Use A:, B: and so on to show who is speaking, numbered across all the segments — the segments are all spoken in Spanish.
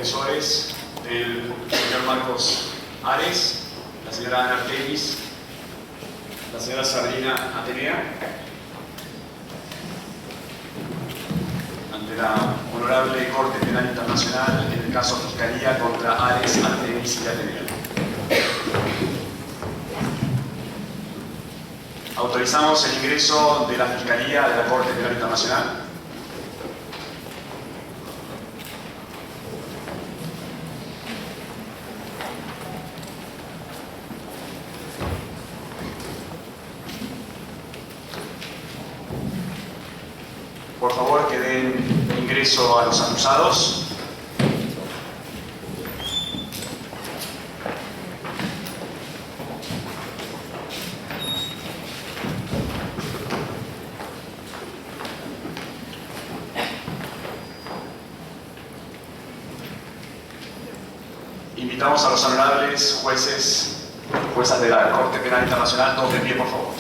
A: defensores del señor Marcos Ares, la señora Ana Artemis, la señora Sabrina Atenea, ante la Honorable Corte Penal Internacional en el caso Fiscalía contra Ares, Artemis y Atenea. Autorizamos el ingreso de la Fiscalía de la Corte Penal Internacional. Por favor, que den ingreso a los acusados. Invitamos a los honorables jueces, juezas de la Corte Penal Internacional, todos de pie, por favor.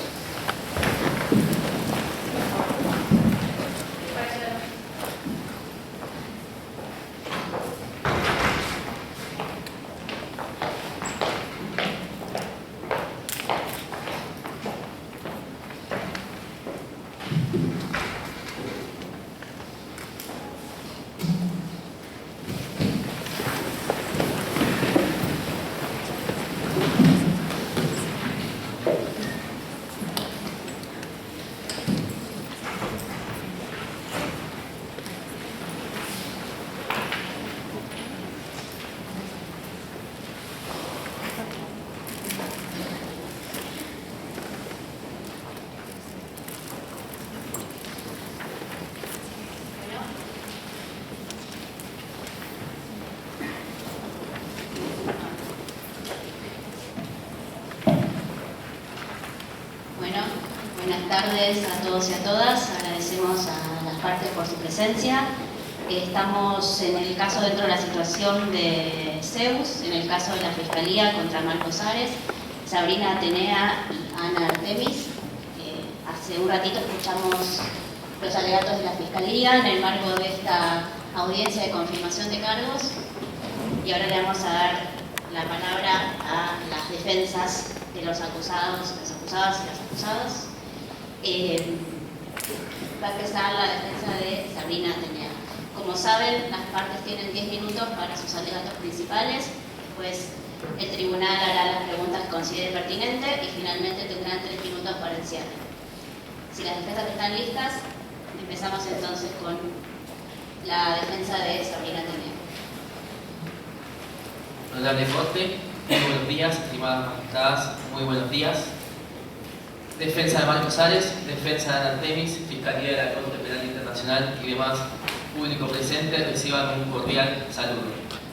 B: Buenas tardes a todos y a todas. Agradecemos a las partes por su presencia. Estamos en el caso dentro de la situación de Zeus, en el caso de la Fiscalía contra Marcos Ares, Sabrina Atenea y Ana Artemis. Hace un ratito escuchamos los alegatos de la Fiscalía en el marco de esta audiencia de confirmación de cargos y ahora le vamos a dar la palabra a las defensas de los acusados, las acusadas y las acusadas. Va a empezar la defensa de Sabrina Atenea. Como saben, las partes tienen 10 minutos para sus alegatos principales, después el tribunal hará las preguntas que considere pertinentes y finalmente tendrán 3 minutos para el cierre. Si las defensas están listas, empezamos entonces con la defensa de Sabrina Atenea.
C: Honorable Corte, muy buenos días, estimadas magistradas, muy buenos días. Defensa de Marcos Ares, defensa de Ana Artemis, Fiscalía de la Corte Penal Internacional y demás público presente, reciban un cordial saludo.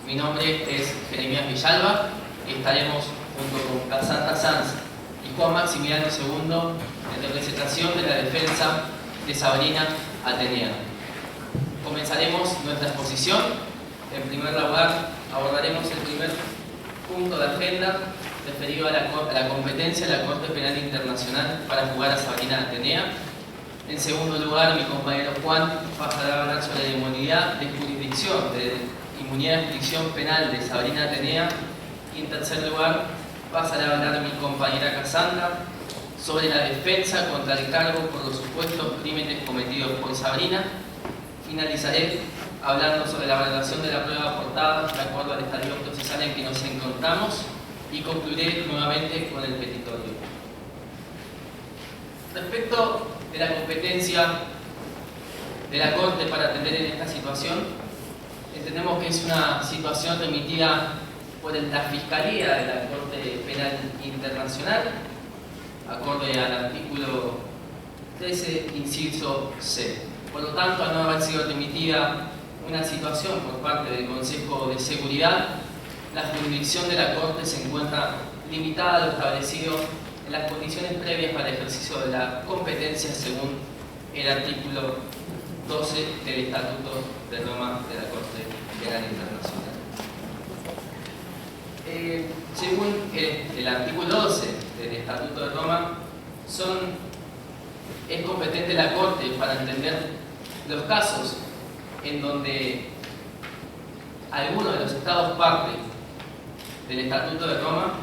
C: Mi nombre es Jeremías Villalba y estaremos junto con Cassandra Sanz y Juan Maximiliano II en representación de la defensa de Sabrina Atenea. Comenzaremos nuestra exposición. En primer lugar, abordaremos el primer punto de agenda referido a la competencia de la Corte Penal Internacional para juzgar a Sabrina Atenea. En segundo lugar, mi compañero Juan pasará a hablar sobre la inmunidad de jurisdicción, penal de Sabrina Atenea. Y en tercer lugar, pasará a hablar mi compañera Cassandra sobre la defensa contra el cargo por los supuestos crímenes cometidos por Sabrina. Finalizaré hablando sobre la valoración de la prueba aportada de acuerdo al estadio procesal en que nos encontramos y concluiré nuevamente con el petitorio. Respecto de la competencia de la Corte para atender en esta situación, entendemos que es una situación remitida por la Fiscalía de la Corte Penal Internacional, acorde al artículo 13, inciso C. Por lo tanto, al no haber sido remitida una situación por parte del Consejo de Seguridad, la jurisdicción de la Corte se encuentra limitada a lo establecido en las condiciones previas para el ejercicio de la competencia según el artículo 12 del Estatuto de Roma de la Corte Penal Internacional. Según el artículo 12 del Estatuto de Roma, es competente la Corte para entender los casos en donde alguno de los estados parte del Estatuto de Roma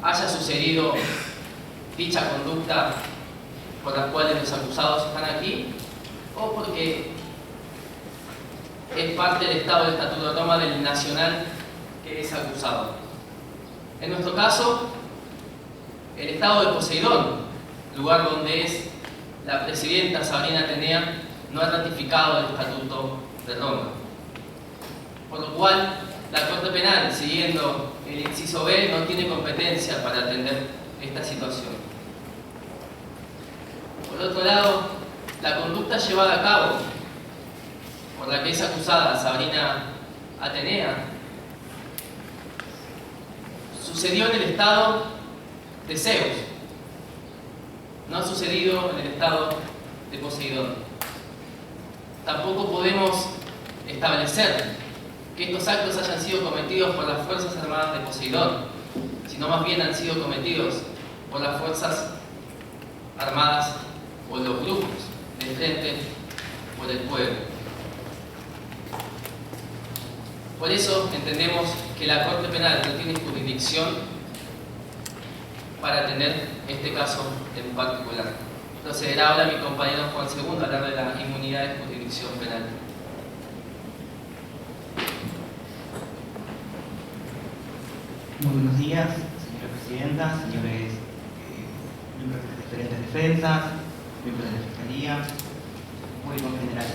C: haya sucedido dicha conducta por la cual los acusados están aquí, o porque es parte del Estado del Estatuto de Roma del nacional que es acusado. En nuestro caso, el Estado de Poseidón, lugar donde es la presidenta Sabrina Atenea, no ha ratificado el Estatuto de Roma. Por lo cual, la Corte Penal, siguiendo el inciso B, no tiene competencia para atender esta situación. Por otro lado, la conducta llevada a cabo por la que es acusada Sabrina Atenea sucedió en el estado de Zeus, no ha sucedido en el estado de Poseidón. Tampoco podemos establecer que estos actos hayan sido cometidos por las Fuerzas Armadas de Poseidón, sino más bien han sido cometidos por las Fuerzas Armadas o los grupos de Frente por el Pueblo. Por eso entendemos que la Corte Penal no tiene jurisdicción para atender este caso en particular. Procederá ahora mi compañero Juan II a hablar de la inmunidad de jurisdicción penal.
D: Muy buenos días, señora Presidenta, señores miembros de las diferentes defensas, miembros de la Fiscalía, público en general.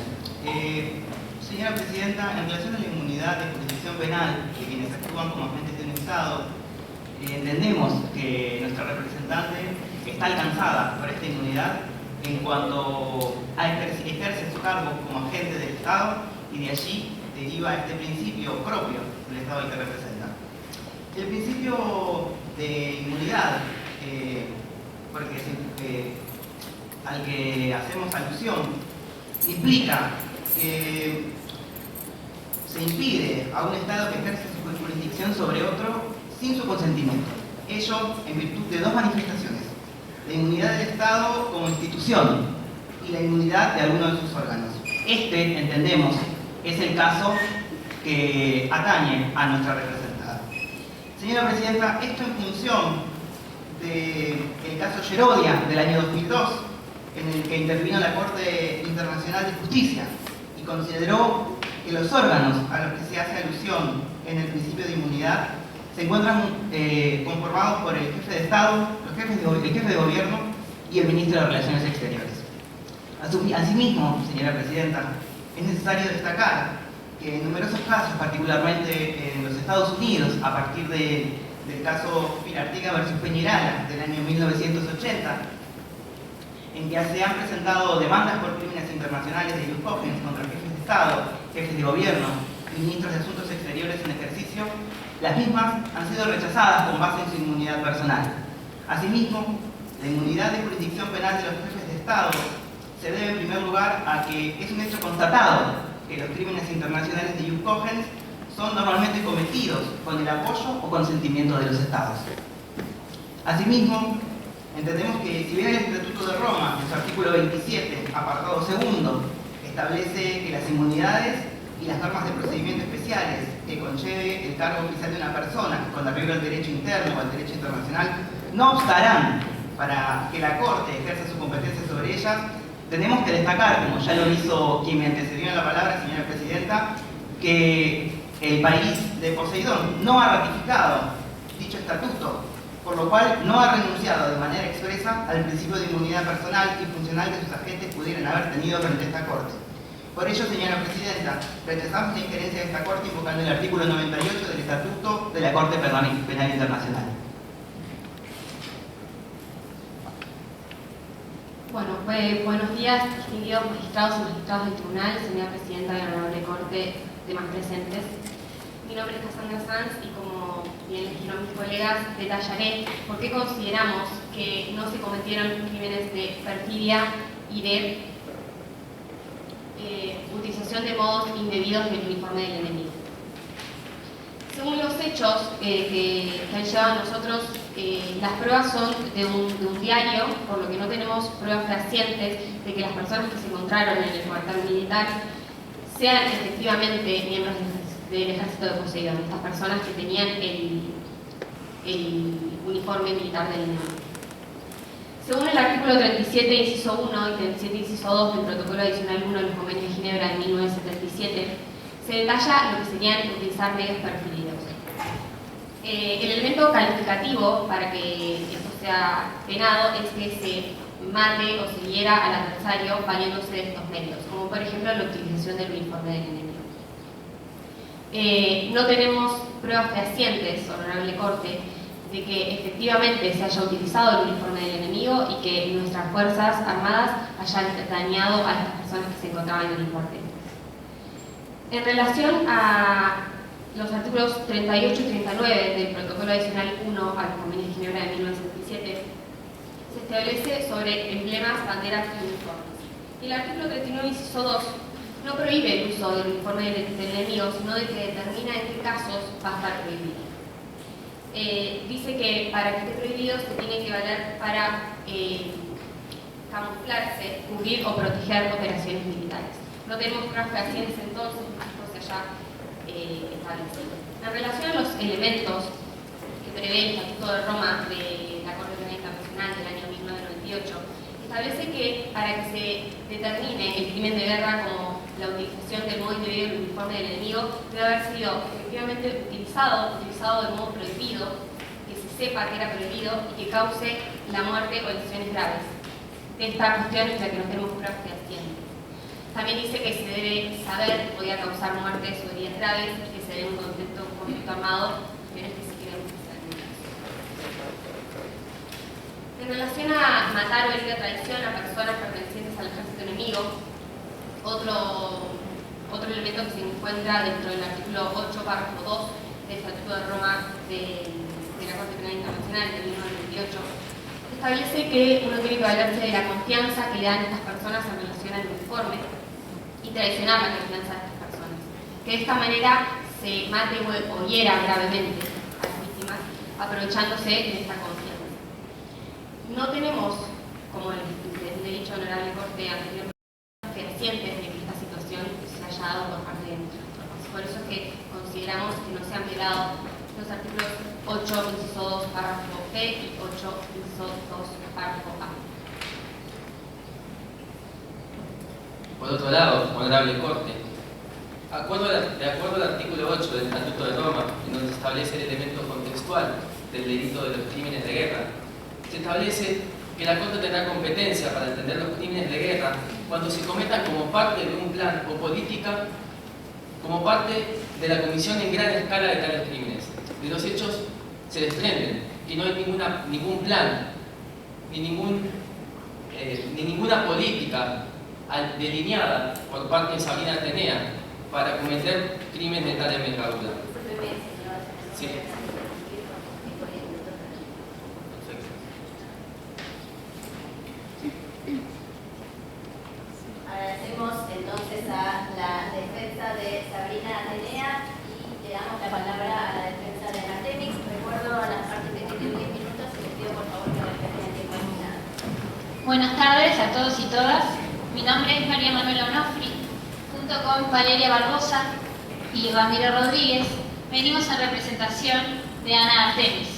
D: Señora Presidenta, en relación a la inmunidad de jurisdicción penal de quienes actúan como agentes de un Estado, entendemos que nuestra representante está alcanzada por esta inmunidad en cuanto a ejerce su cargo como agente del Estado, y de allí deriva este principio propio del Estado al que representa. El principio de inmunidad, al que hacemos alusión, implica que se impide a un Estado que ejerce su jurisdicción sobre otro sin su consentimiento. Ello en virtud de dos manifestaciones: la inmunidad del Estado como institución y la inmunidad de alguno de sus órganos. Este, entendemos, es el caso que atañe a nuestra representada. Señora Presidenta, esto en función del caso Gerodia del año 2002, en el que intervino la Corte Internacional de Justicia y consideró que los órganos a los que se hace alusión en el principio de inmunidad se encuentran conformados por el jefe de Estado, el jefe de Gobierno y el Ministro de Relaciones Exteriores. Asimismo, señora Presidenta, es necesario destacar que en numerosos casos, particularmente en los Estados Unidos, a partir del caso Pilartiga versus Peñirala del año 1980, en que se han presentado demandas por crímenes internacionales de ius cogens contra jefes de Estado, jefes de Gobierno y ministros de Asuntos Exteriores en ejercicio, las mismas han sido rechazadas con base en su inmunidad personal. Asimismo, la inmunidad de jurisdicción penal de los jefes de Estado se debe en primer lugar a que es un hecho constatado que los crímenes internacionales de ius cogens son normalmente cometidos con el apoyo o consentimiento de los Estados. Asimismo, entendemos que si bien el Estatuto de Roma, en su artículo 27, apartado segundo, establece que las inmunidades y las normas de procedimiento especiales que conlleve el cargo oficial de una persona con arreglo al derecho interno o al derecho internacional no obstarán para que la Corte ejerza su competencia sobre ellas, tenemos que destacar, como ya lo hizo quien me antecedió en la palabra, señora Presidenta, que el país de Poseidón no ha ratificado dicho estatuto, por lo cual no ha renunciado de manera expresa al principio de inmunidad personal y funcional que sus agentes pudieran haber tenido frente a esta Corte. Por ello, señora Presidenta, rechazamos la injerencia de esta Corte invocando el artículo 98 del Estatuto de la Corte Penal Internacional.
B: Bueno, buenos días, distinguidos magistrados y magistrados del tribunal, señora Presidenta de la Honorable Corte, demás presentes. Mi nombre es Cassandra Sanz y como bien les dijeron mis colegas, detallaré por qué consideramos que no se cometieron crímenes de perfidia y de utilización de modos indebidos del uniforme del enemigo. Según los hechos que han llegado a nosotros, las pruebas son de un diario, por lo que no tenemos pruebas fehacientes de que las personas que se encontraron en el cuartel militar sean efectivamente miembros del ejército
E: del ejército de Poseidón, estas personas que tenían el uniforme militar del enemigo. Según el artículo 37, inciso 1 y 37, inciso 2 del Protocolo Adicional 1 del Convenio de Ginebra de 1977, se detalla lo que serían utilizar medios preferidos. El elemento calificativo para que esto sea penado es que se mate o se hiera al adversario valiéndose de estos medios, como por ejemplo la utilización del uniforme del enemigo. No tenemos pruebas fehacientes, honorable Corte, de que efectivamente se haya utilizado el uniforme del enemigo y que nuestras Fuerzas Armadas hayan dañado a estas personas que se encontraban en el cuartel. En relación a los artículos 38 y 39 del Protocolo Adicional 1 al Convenio de Ginebra de 1977, se establece sobre emblemas, banderas y uniformes. Y el artículo 39, inciso 2, no prohíbe el uso del uniforme del enemigo, sino de que determina en qué casos va a estar prohibido. Dice que para que esté prohibido se tiene que valer para camuflarse, cubrir o proteger operaciones militares. No tenemos pruebas fehacientes entonces, esto se haya establecido. En relación a los elementos que prevé el Estatuto de Roma de la Corte Penal Internacional del año 1998, establece que para que se determine el crimen de guerra como la utilización del modo indebido del uniforme del enemigo, debe haber sido efectivamente utilizado de modo prohibido, que se sepa que era prohibido y que cause la muerte o lesiones graves. De esta cuestión es la que no tenemos pruebas fehacientes. También dice que se debe saber que podía causar muertes o heridas graves y que se debe un conflicto armado, cuestiones que sí queremos que sean nullas. En relación a matar o herir a traición a personas pertenecientes al ejército enemigo, otro elemento que se encuentra dentro del artículo 8, párrafo 2 del Estatuto de Roma de la Corte Penal Internacional de 1998, establece que uno tiene que valerse de la confianza que le dan estas personas en relación al uniforme y traicionar la confianza de estas personas. Que de esta manera se mate o hiera gravemente a las víctimas, aprovechándose de esta confianza. No tenemos, como les he dicho, honorable Corte anteriormente, fehacientes de que esta situación se haya dado por parte de nuestras tropas. Por eso es que consideramos que no se han violado los artículos 8, inciso 2, párrafo B y 8, inciso 2, párrafo A.
C: Por otro lado, honorable Corte, de acuerdo al artículo 8 del Estatuto de Roma, en donde se establece el elemento contextual del delito de los crímenes de guerra, se establece que la Corte tendrá competencia para entender los crímenes de guerra cuando se cometan como parte de un plan o política, como parte de la comisión en gran escala de tales crímenes. De los hechos se desprenden que no hay ningún plan ni ninguna política delineada por parte de Sabrina Atenea para cometer crímenes de tal envergadura. Sí.
B: Agradecemos entonces a la defensa de Sabrina Atenea y le damos la palabra a la defensa de Artemix. Recuerdo a las partes que tienen 10 minutos y les pido por favor que respeten el tiempo asignado.
F: Buenas tardes a todos y todas. Mi nombre es María Manuela Onofri. Junto con Valeria Barbosa y Ramiro Rodríguez venimos en representación de Ana Artemix,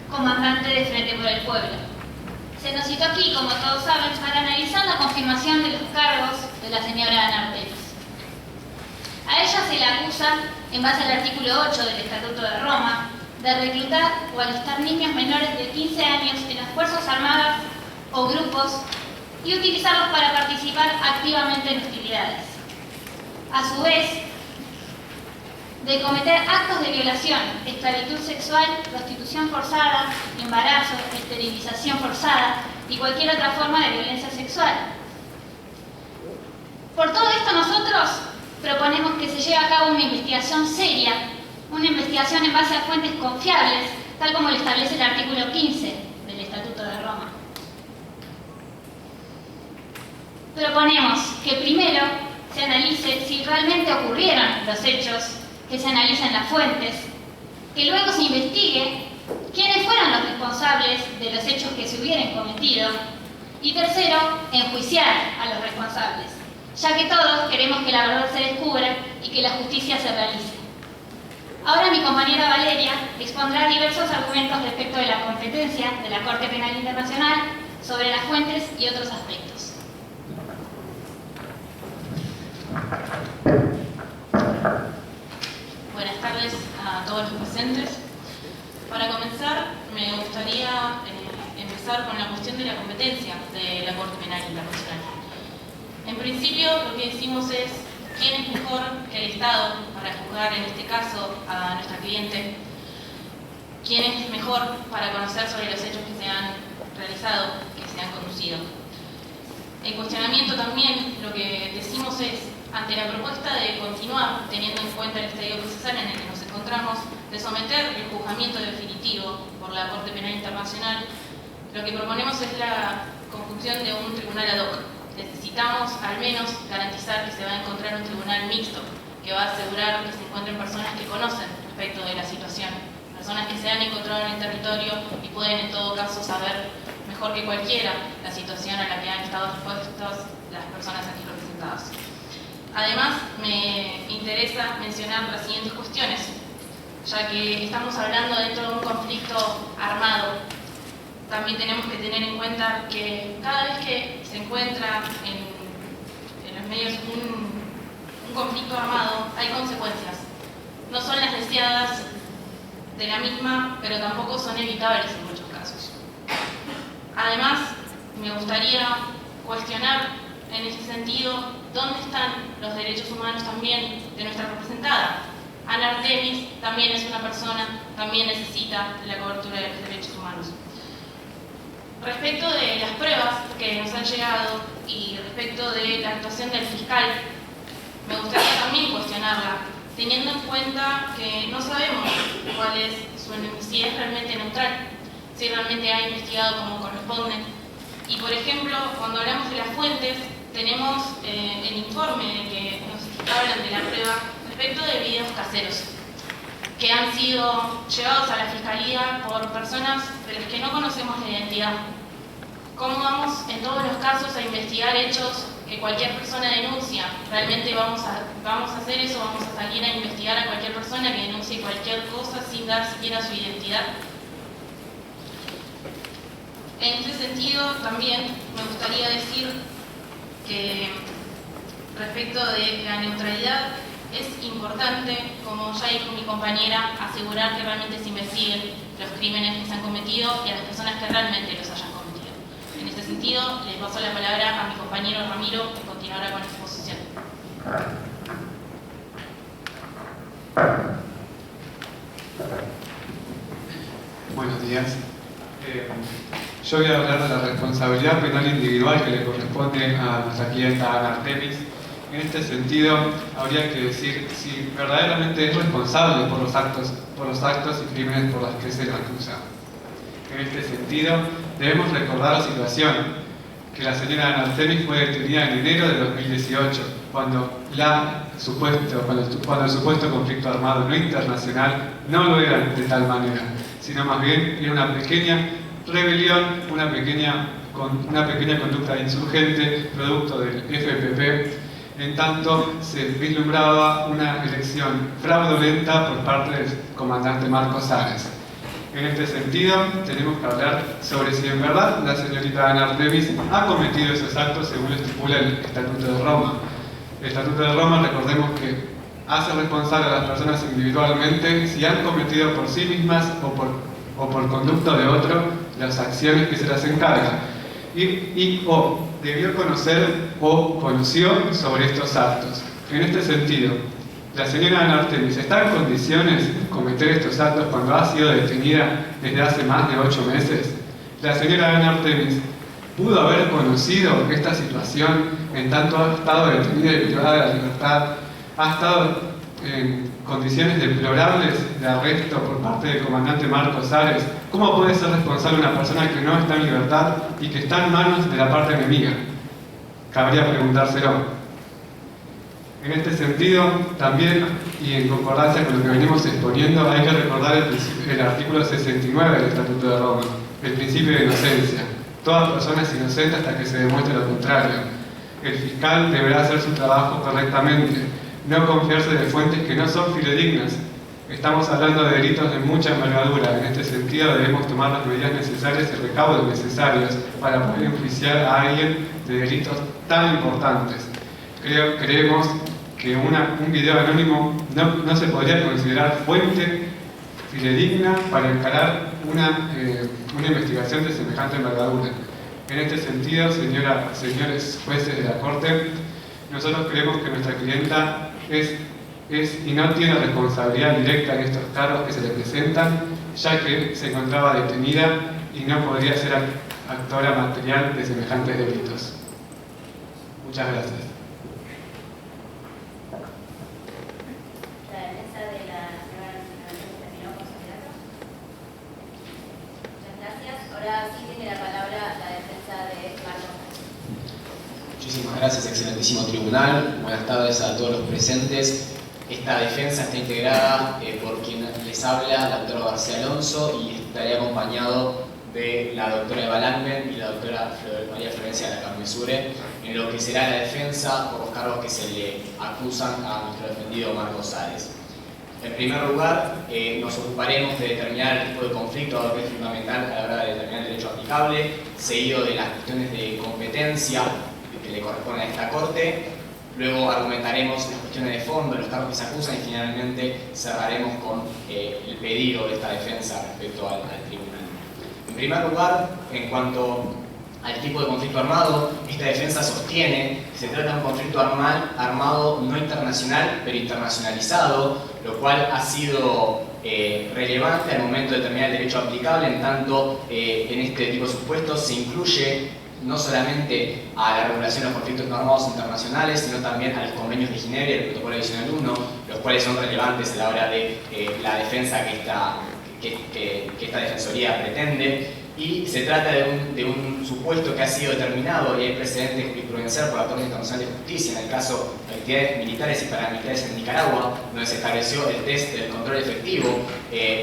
F: comandante de Frente por el Pueblo. Se nos citó aquí, como todos saben, para analizar la confirmación de los cargos de la señora Ana Artemix. A ella se le acusa, en base al artículo 8 del Estatuto de Roma, de reclutar o alistar niños menores de 15 años en las Fuerzas Armadas o grupos y utilizarlos para participar activamente en hostilidades. A su vez, de cometer actos de violación, esclavitud sexual, prostitución forzada, embarazo, esterilización forzada y cualquier otra forma de violencia sexual. Por todo esto nosotros proponemos que se lleve a cabo una investigación seria, una investigación en base a fuentes confiables, tal como lo establece el artículo 15 del Estatuto de Roma. Proponemos que primero se analice si realmente ocurrieron los hechos, que se analicen las fuentes, que luego se investigue quiénes fueron los responsables de los hechos que se hubieran cometido y tercero, enjuiciar a los responsables, ya que todos queremos que la verdad se descubra y que la justicia se realice. Ahora mi compañera Valeria expondrá diversos argumentos respecto de la competencia de la Corte Penal Internacional sobre las fuentes y otros aspectos.
G: Buenas tardes a todos los presentes. Para comenzar, me gustaría empezar con la cuestión de la competencia de la Corte Penal Internacional. En principio, lo que decimos es quién es mejor que el Estado para juzgar, en este caso, a nuestra cliente, quién es mejor para conocer sobre los hechos que se han realizado, que se han conducido. El cuestionamiento también, lo que decimos es, ante la propuesta de continuar teniendo en cuenta el estadio procesal en el que nos encontramos, de someter el juzgamiento definitivo por la Corte Penal Internacional, lo que proponemos es la conjunción de un tribunal ad hoc. Necesitamos al menos garantizar que se va a encontrar un tribunal mixto, que va a asegurar que se encuentren personas que conocen respecto de la situación, personas que se han encontrado en el territorio y pueden en todo caso saber mejor que cualquiera la situación a la que han estado expuestas las personas aquí representadas. Además, me interesa mencionar las siguientes cuestiones, ya que estamos hablando dentro de un conflicto armado. También tenemos que tener en cuenta que cada vez que se encuentra en los medios un conflicto armado, hay consecuencias. No son las deseadas de la misma, pero tampoco son evitables en muchos casos. Además, me gustaría cuestionar en ese sentido dónde están los derechos humanos también de nuestra representada. Ana Artemis también es una persona, también necesita la cobertura de los derechos humanos. Respecto de las pruebas que nos han llegado y respecto de la actuación del fiscal, me gustaría también cuestionarla, teniendo en cuenta que no sabemos cuál es si es realmente neutral, si realmente ha investigado como corresponde. Y por ejemplo, cuando hablamos de las fuentes, tenemos el informe que nos hablan de la prueba respecto de videos caseros que han sido llevados a la Fiscalía por personas de las que no conocemos la identidad. ¿Cómo vamos en todos los casos a investigar hechos que cualquier persona denuncia? ¿Realmente vamos a hacer eso? ¿Vamos a salir a investigar a cualquier persona que denuncie cualquier cosa sin dar siquiera su identidad? En este sentido, también me gustaría decir que respecto de la neutralidad es importante, como ya dijo mi compañera, asegurar que realmente se investiguen los crímenes que se han cometido y a las personas que realmente los hayan cometido. En este sentido, les paso la palabra a mi compañero Ramiro, que continuará con la exposición.
H: Buenos días. Yo voy a hablar de la responsabilidad penal individual que le corresponde a nuestra clienta Ana Artemis. En este sentido, habría que decir si verdaderamente es responsable por los actos y crímenes por los que se la acusa. En este sentido, debemos recordar la situación que la señora Ana Artemis fue detenida en enero de 2018, cuando el supuesto conflicto armado no internacional no lo era de tal manera, sino más bien era una pequeña rebelión, una pequeña conducta insurgente producto del FPP, en tanto se vislumbraba una elección fraudulenta por parte del comandante Marcos Ares. En este sentido, tenemos que hablar sobre si en verdad la señorita Ana Artemis ha cometido esos actos según lo estipula el Estatuto de Roma. El Estatuto de Roma, recordemos que hace responsable a las personas individualmente si han cometido por sí mismas o por conducto de otro las acciones que se las encarga o debió conocer o conoció sobre estos actos. En este sentido, la señora Ana Artemis está en condiciones de cometer estos actos cuando ha sido detenida desde hace más de 8 meses. La señora Ana Artemis pudo haber conocido esta situación en tanto ha estado detenida y privada de la libertad, ha estado en condiciones deplorables de arresto por parte del comandante Marcos Ares. ¿Cómo puede ser responsable una persona que no está en libertad y que está en manos de la parte enemiga? Cabría preguntárselo. En este sentido, también, y en concordancia con lo que venimos exponiendo, hay que recordar el artículo 69 del Estatuto de Roma, el principio de inocencia. Toda persona es inocente hasta que se demuestre lo contrario. El fiscal deberá hacer su trabajo correctamente, no confiarse de fuentes que no son fidedignas. Estamos hablando de delitos de mucha envergadura. En este sentido debemos tomar las medidas necesarias y recaudos necesarios para poder enjuiciar a alguien de delitos tan importantes. Creemos que un video anónimo no se podría considerar fuente fidedigna para encarar una investigación de semejante envergadura. En este sentido, señores jueces de la Corte, nosotros creemos que nuestra clienta es y no tiene responsabilidad directa en estos cargos que se le presentan, ya que se encontraba detenida y no podría ser actora material de semejantes delitos. Muchas gracias.
B: La defensa de la señora terminó con su relato. Muchas gracias. Ahora sí tiene la palabra la defensa de Marcos.
I: Muchísimas gracias, excelentísimo tribunal. Buenas tardes a todos los presentes. Esta defensa está integrada por quien les habla, la doctora García Alonso, y estaré acompañado de la doctora Eva Langman y la doctora María Florencia de la Carmesure, en lo que será la defensa por los cargos que se le acusan a nuestro defendido Marcos Ares. En primer lugar, nos ocuparemos de determinar el tipo de conflicto, algo que es fundamental a la hora de determinar el derecho aplicable, seguido de las cuestiones de competencia que le corresponden a esta Corte. Luego argumentaremos las cuestiones de fondo, los cargos que se acusan, y finalmente cerraremos con el pedido de esta defensa respecto al tribunal. En primer lugar, en cuanto al tipo de conflicto armado, esta defensa sostiene que se trata de un conflicto armado no internacional, pero internacionalizado, lo cual ha sido relevante al momento de determinar el derecho aplicable, en tanto en este tipo de supuestos se incluye no solamente a la regulación de los conflictos armados internacionales, sino también a los convenios de Ginebra y el protocolo adicional 1, los cuales son relevantes a la hora de la defensa que esta defensoría pretende. Y se trata de un supuesto que ha sido determinado, y hay precedentes jurisprudenciales por la Corte Internacional de Justicia, en el caso de actividades militares y paramilitares en Nicaragua, donde se estableció el test del control efectivo,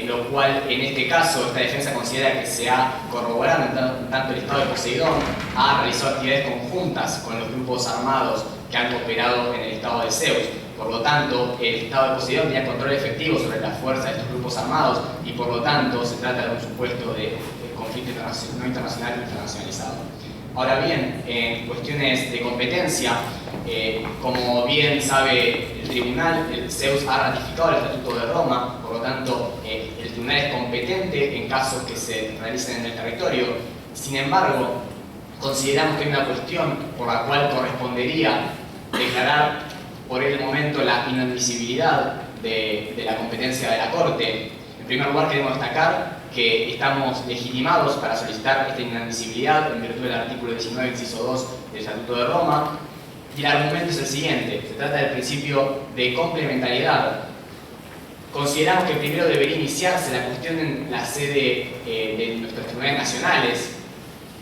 I: lo cual en este caso esta defensa considera que se ha corroborado en tanto el Estado de Poseidón ha realizado actividades conjuntas con los grupos armados que han operado en el Estado de Zeus. Por lo tanto, el Estado de Poseidón tenía control efectivo sobre la fuerza de estos grupos armados, y por lo tanto se trata de un supuesto de conflicto no internacional internacionalizado. Ahora bien, en cuestiones de competencia, como bien sabe el tribunal, el Zeus ha ratificado el Estatuto de Roma, por lo tanto el tribunal es competente en casos que se realicen en el territorio. Sin embargo, consideramos que hay una cuestión por la cual correspondería declarar por el momento la inadmisibilidad de la competencia de la Corte. En primer lugar, queremos destacar que estamos legitimados para solicitar esta inadmisibilidad en virtud del artículo 19, inciso 2 del Estatuto de Roma, y el argumento es el siguiente: se trata del principio de complementariedad. Consideramos que primero debería iniciarse la cuestión en la sede de nuestros tribunales nacionales,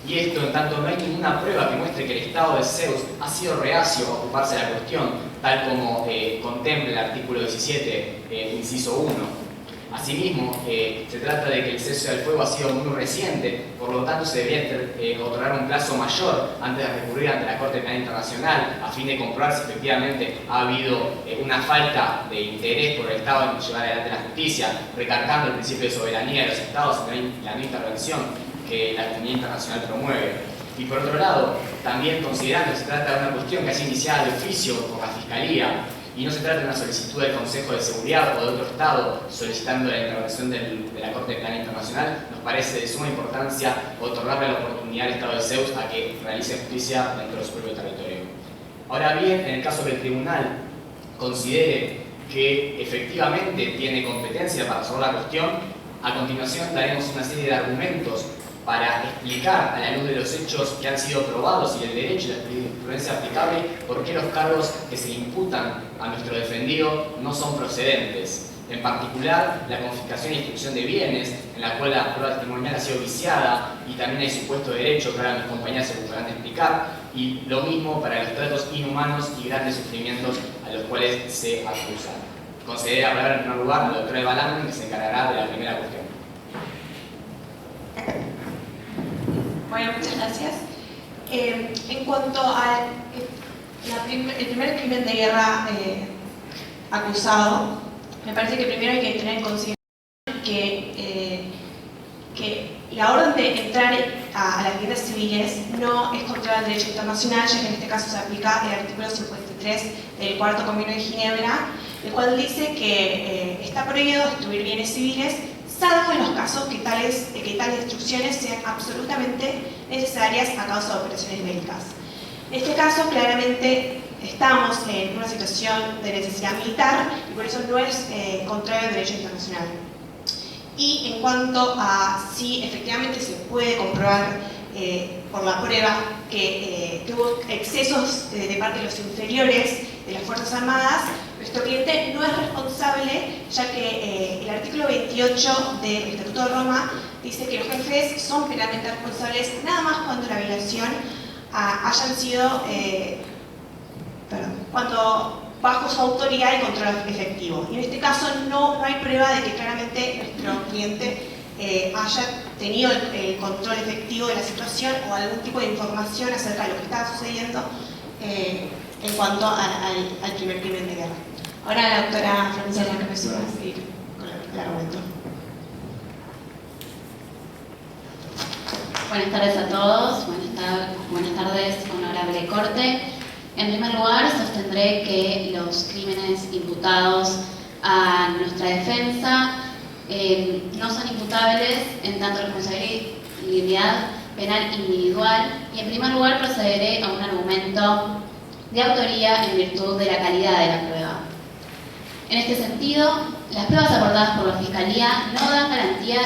I: y esto en tanto no hay ninguna prueba que muestre que el Estado de Zeus ha sido reacio a ocuparse de la cuestión, tal como contempla el artículo 17, inciso 1. Asimismo, se trata de que el cese del fuego ha sido muy reciente, por lo tanto se debería otorgar un plazo mayor antes de recurrir ante la Corte Penal Internacional, a fin de comprobar si efectivamente ha habido una falta de interés por el Estado en llevar adelante la justicia, recargando el principio de soberanía de los Estados y la no intervención que la comunidad internacional promueve. Y por otro lado, también considerando que se trata de una cuestión que ha sido iniciada de oficio por la Fiscalía, y no se trata de una solicitud del Consejo de Seguridad o de otro Estado solicitando la intervención de la Corte Penal Internacional, nos parece de suma importancia otorgarle la oportunidad al Estado de Zeus a que realice justicia dentro de su propio territorio. Ahora bien, en el caso que el tribunal considere que efectivamente tiene competencia para resolver la cuestión, a continuación daremos una serie de argumentos para explicar, a la luz de los hechos que han sido probados y del derecho y la jurisprudencia aplicable, por qué los cargos que se imputan a nuestro defendido no son procedentes. En particular, la confiscación y destrucción de bienes, en la cual la prueba testimonial ha sido viciada, y también hay supuesto derecho, que ahora mis compañeras se ocuparán de explicar, y lo mismo para los tratos inhumanos y grandes sufrimientos a los cuales se acusa. Considera hablar en primer lugar a la doctora Eva Langman, que se encargará de la primera cuestión.
J: Bueno, muchas gracias. En cuanto al el primer crimen de guerra acusado, me parece que primero hay que tener en consideración que la orden de entrar a las viviendas civiles no es contra el derecho internacional, ya que en este caso se aplica el artículo 53 del Cuarto Convenio de Ginebra, el cual dice que está prohibido destruir bienes civiles, salvo en los casos que tales destrucciones sean absolutamente necesarias a causa de operaciones bélicas. En este caso, claramente, estamos en una situación de necesidad militar y por eso no es contrario al derecho internacional. Y en cuanto a si efectivamente se puede comprobar por la prueba que hubo excesos de parte de los inferiores de las Fuerzas Armadas, nuestro cliente no es responsable, ya que el artículo 28 del Estatuto de Roma dice que los jefes son penalmente responsables nada más cuando la violación hayan sido, cuando bajo su autoridad y control efectivo. Y en este caso no hay prueba de que claramente nuestro cliente haya tenido el control efectivo de la situación o algún tipo de información acerca de lo que estaba sucediendo en cuanto al primer crimen de guerra. Ahora la doctora Francesca Cabezudo va a seguir con el argumento.
B: Buenas tardes a todos, buenas tardes, honorable Corte. En primer lugar, sostendré que los crímenes imputados a nuestra defensa no son imputables en tanto responsabilidad penal individual, y en primer lugar procederé a un argumento de autoría en virtud de la calidad de la prueba. En este sentido, las pruebas aportadas por la Fiscalía no dan garantía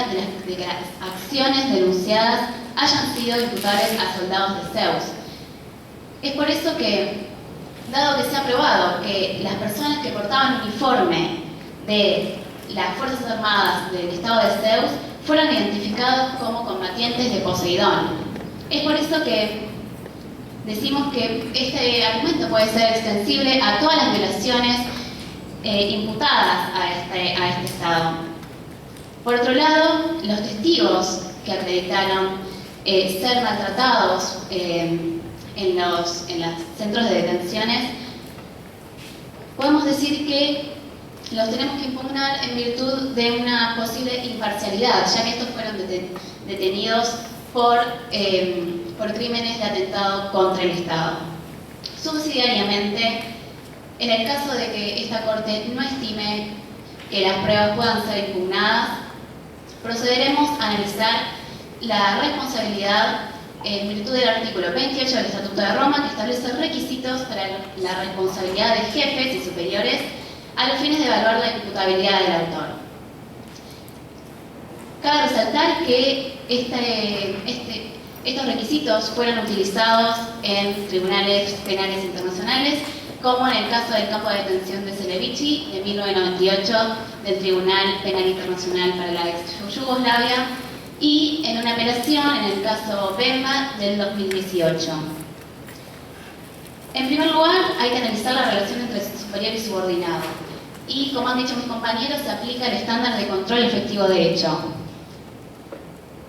B: de que las acciones denunciadas hayan sido imputables a soldados de Zeus. Es por eso que, dado que se ha probado que las personas que portaban uniforme de las Fuerzas Armadas del Estado de Zeus fueron identificados como combatientes de Poseidón, es por eso que decimos que este argumento puede ser extensible a todas las violaciones imputadas a este Estado. Por otro lado, los testigos que acreditaron ser maltratados en los centros de detenciones, podemos decir que los tenemos que impugnar en virtud de una posible imparcialidad, ya que estos fueron detenidos por crímenes de atentado contra el Estado. Subsidiariamente, en el caso de que esta Corte no estime que las pruebas puedan ser impugnadas, procederemos a analizar la responsabilidad en virtud del artículo 28 del Estatuto de Roma, que establece requisitos para la responsabilidad de jefes y superiores a los fines de evaluar la imputabilidad del autor. Cabe resaltar que estos requisitos fueron utilizados en tribunales penales internacionales, como en el caso del campo de detención de Celebici de 1998 del Tribunal Penal Internacional para la ex-Yugoslavia, y en una apelación en el caso Bemba del 2018. En primer lugar, hay que analizar la relación entre superior y subordinado, y como han dicho mis compañeros, se aplica el estándar de control efectivo de hecho.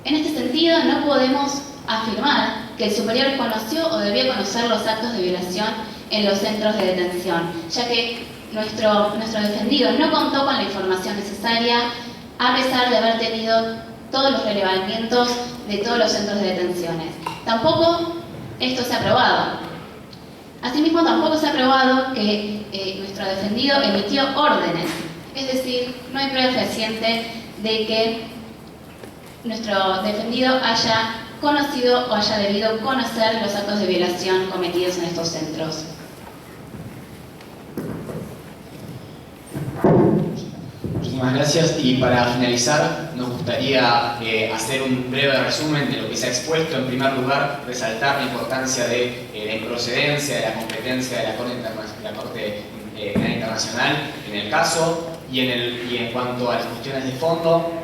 B: En este sentido, no podemos afirmar que el superior conoció o debió conocer los actos de violación en los centros de detención, ya que nuestro defendido no contó con la información necesaria, a pesar de haber tenido todos los relevamientos de todos los centros de detenciones. Tampoco esto se ha probado. Asimismo, tampoco se ha probado que nuestro defendido emitió órdenes, es decir, no hay prueba fehaciente de que nuestro defendido haya conocido o haya debido conocer los actos de violación cometidos en estos centros.
I: Muchísimas gracias, y para finalizar nos gustaría hacer un breve resumen de lo que se ha expuesto. En primer lugar, resaltar la importancia de la improcedencia, de la competencia de la Corte Penal Internacional en el caso, y en cuanto a las cuestiones de fondo,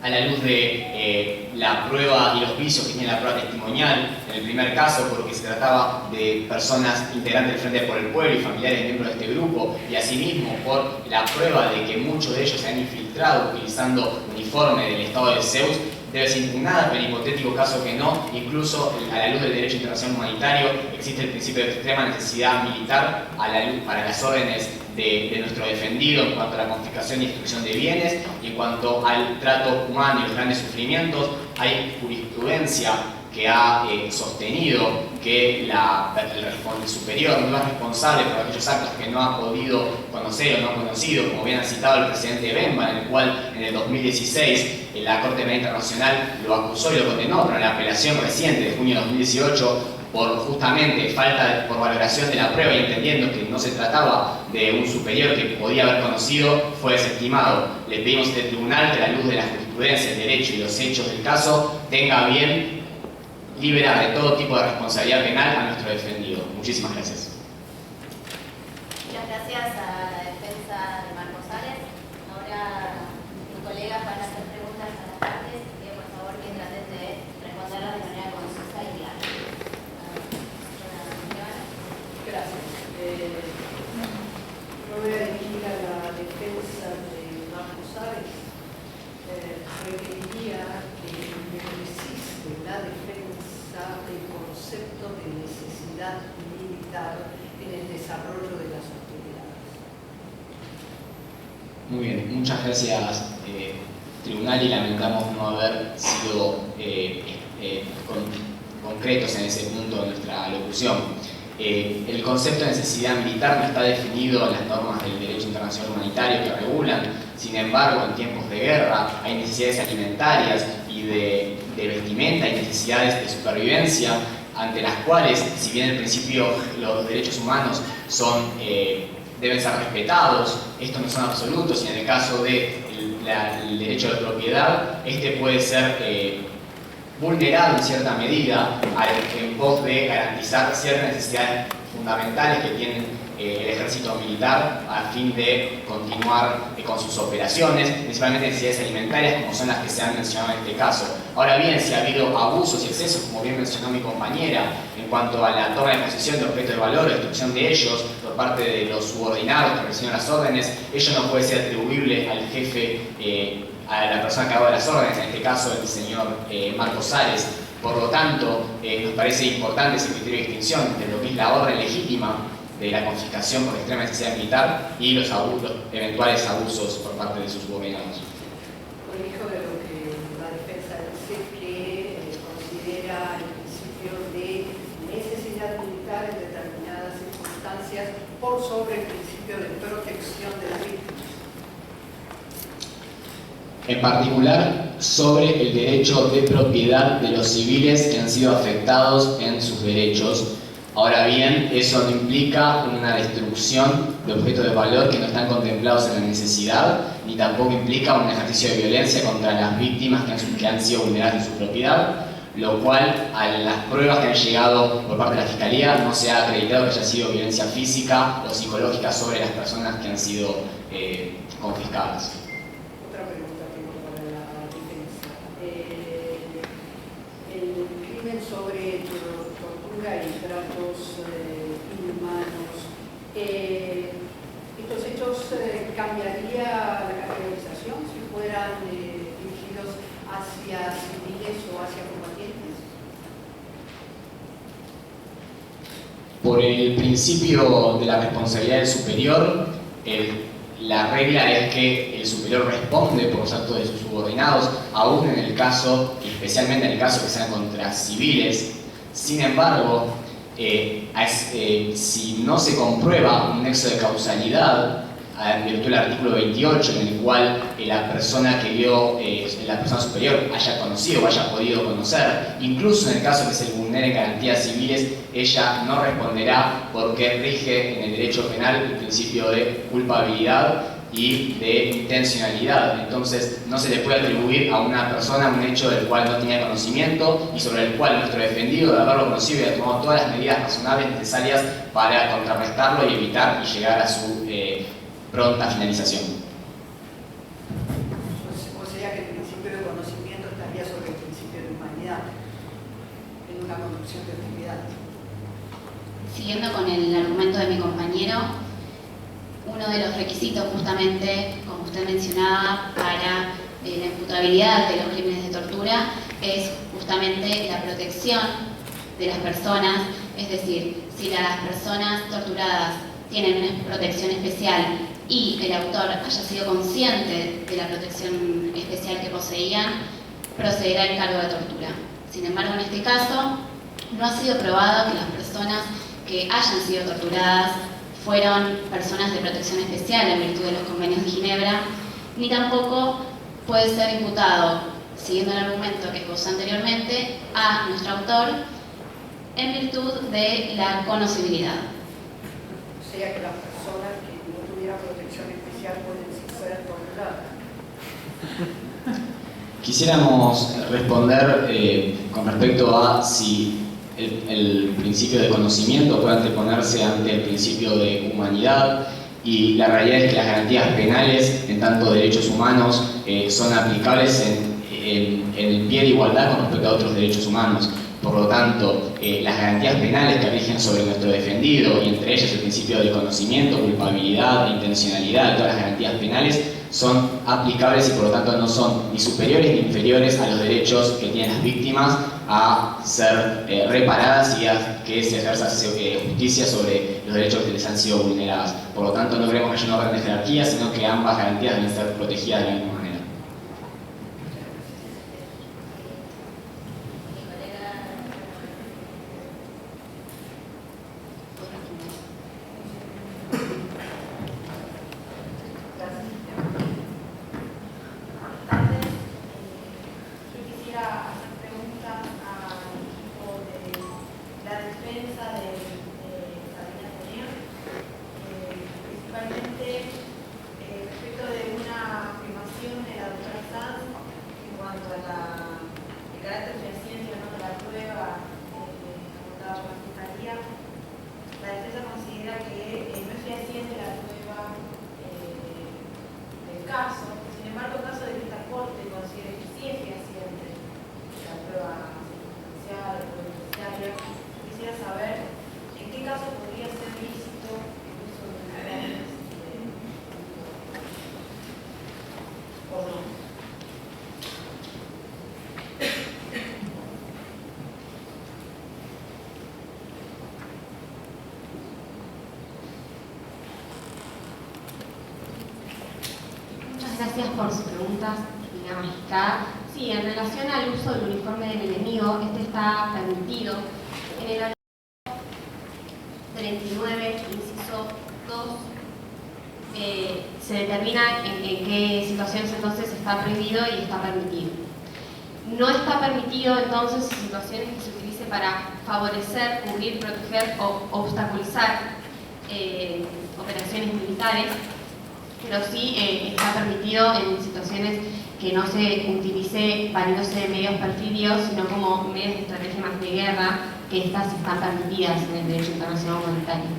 I: a la luz de la prueba y los vicios que tiene la prueba testimonial en el primer caso, porque se trataba de personas integrantes del Frente por el Pueblo y familiares de miembros de este grupo, y asimismo por la prueba de que muchos de ellos se han infiltrado utilizando uniforme del Estado de Zeus, debe ser impugnada, pero en hipotético caso que no, incluso a la luz del derecho internacional humanitario, existe el principio de extrema necesidad militar a la luz para las órdenes de nuestro defendido en cuanto a la confiscación y destrucción de bienes, y en cuanto al trato humano y los grandes sufrimientos. Hay jurisprudencia que ha sostenido que el superior no es responsable por aquellos actos que no ha podido conocer o no ha conocido, como bien ha citado el presidente Bemba, en el cual en el 2016 la Corte Penal Internacional lo acusó y lo condenó, pero en la apelación reciente de junio de 2018, por justamente por valoración de la prueba y entendiendo que no se trataba de un superior que podía haber conocido, fue desestimado. Le pedimos al tribunal que a la luz de la jurisprudencia, el derecho y los hechos del caso tenga bien liberar de todo tipo de responsabilidad penal a nuestro defendido. Muchísimas gracias.
B: Muchas gracias a la defensa de Marcos Sales. Ahora mis colegas van a hacer preguntas a las partes y por favor que traten de responderlas de manera concisa y clara.
K: Gracias. Yo voy a dirigir a la defensa de Marcos Sales. Requeriría que me precise la defensa del concepto de necesidad militar en el desarrollo de las actividades.
I: Muy bien, muchas gracias, tribunal, y lamentamos no haber sido concretos en ese punto de nuestra locución. El concepto de necesidad militar no está definido en las normas del derecho internacional humanitario que regulan. Sin embargo, en tiempos de guerra hay necesidades alimentarias y de vestimenta y necesidades de supervivencia, ante las cuales, si bien en principio los derechos humanos deben ser respetados, estos no son absolutos, y en el caso del derecho de propiedad, este puede ser vulnerado en cierta medida en pos de garantizar ciertas necesidades fundamentales que tiene el ejército militar a fin de continuar con sus operaciones, principalmente necesidades alimentarias como son las que se han mencionado en este caso. Ahora bien, si ha habido abusos y excesos, como bien mencionó mi compañera, en cuanto a la toma de posesión de objetos de valor, destrucción de ellos por parte de los subordinados que reciben las órdenes, ello no puede ser atribuible al jefe, a la persona que ha dado las órdenes, en este caso el señor Marcos Sales. Por lo tanto, nos parece importante ese criterio de distinción entre lo que es la orden legítima de la confiscación por extrema necesidad militar y los eventuales abusos por parte de sus subordinados.
K: Corrijo de lo que la defensa dice, que considera el principio de necesidad militar en determinadas circunstancias por sobre el principio de protección de las víctimas.
I: En particular, sobre el derecho de propiedad de los civiles que han sido afectados en sus derechos. Ahora bien, eso no implica una destrucción de objetos de valor que no están contemplados en la necesidad, ni tampoco implica un ejercicio de violencia contra las víctimas que han sido vulneradas en su propiedad, lo cual, a las pruebas que han llegado por parte de la Fiscalía, no se ha acreditado que haya sido violencia física o psicológica sobre las personas que han sido confiscadas.
K: Otra pregunta tengo para la defensa. El crimen sobre tortura y tratos inhumanos, ¿estos hechos cambiaría la categorización si fueran dirigidos hacia civiles o hacia combatientes?
I: Por el principio de la responsabilidad del superior, la regla es que el superior responde por los actos de sus subordinados, aún en el caso, y especialmente en el caso que sean contra civiles. Sin embargo, si no se comprueba un nexo de causalidad, en virtud del artículo 28, en el cual la persona que vio, la persona superior haya conocido o haya podido conocer, incluso en el caso que se le vulneren garantías civiles, ella no responderá porque rige en el derecho penal el principio de culpabilidad y de intencionalidad. Entonces no se le puede atribuir a una persona un hecho del cual no tenía conocimiento y sobre el cual nuestro defendido, de haberlo conocido y haber tomado todas las medidas razonables necesarias para contrarrestarlo y evitar y llegar a su pronta finalización.
K: O sea que el principio de conocimiento estaría sobre el principio de humanidad en una conducción de actividad.
B: Siguiendo con el argumento de mi compañero, uno de los requisitos justamente, como usted mencionaba, para la imputabilidad de los crímenes de tortura es justamente la protección de las personas, es decir, si las personas torturadas tienen una protección especial y el autor haya sido consciente de la protección especial que poseían, procederá el cargo de tortura. Sin embargo, en este caso, no ha sido probado que las personas que hayan sido torturadas fueron personas de protección especial en virtud de los convenios de Ginebra, ni tampoco puede ser imputado, siguiendo el argumento que expuso anteriormente, a nuestro autor en virtud de la conocibilidad.
K: O sea que las personas que no tuvieran protección especial pueden ser torturadas.
I: Quisiéramos responder con respecto a si el principio de conocimiento puede anteponerse ante el principio de humanidad, y la realidad es que las garantías penales, en tanto derechos humanos, son aplicables en el pie de igualdad con respecto a otros derechos humanos. Por lo tanto, las garantías penales que rigen sobre nuestro defendido, y entre ellas el principio de conocimiento, culpabilidad, intencionalidad, todas las garantías penales son aplicables y por lo tanto no son ni superiores ni inferiores a los derechos que tienen las víctimas a ser reparadas y a que se ejerza justicia sobre los derechos que les han sido vulnerados. Por lo tanto, no creemos que haya una orden de jerarquía, sino que ambas garantías deben ser protegidas de la misma manera.
E: Gracias por sus preguntas, señora magistrada. Sí, en relación al uso del uniforme del enemigo, este está permitido en el artículo 39, inciso 2. Se determina en qué situaciones entonces está prohibido y está permitido. No está permitido entonces en situaciones que se utilice para favorecer, cubrir, proteger o obstaculizar operaciones militares, pero sí está permitido en situaciones que no se utilice valiéndose de medios perfidios, sino como medios de estrategias de guerra, que estas están permitidas en el derecho internacional humanitario.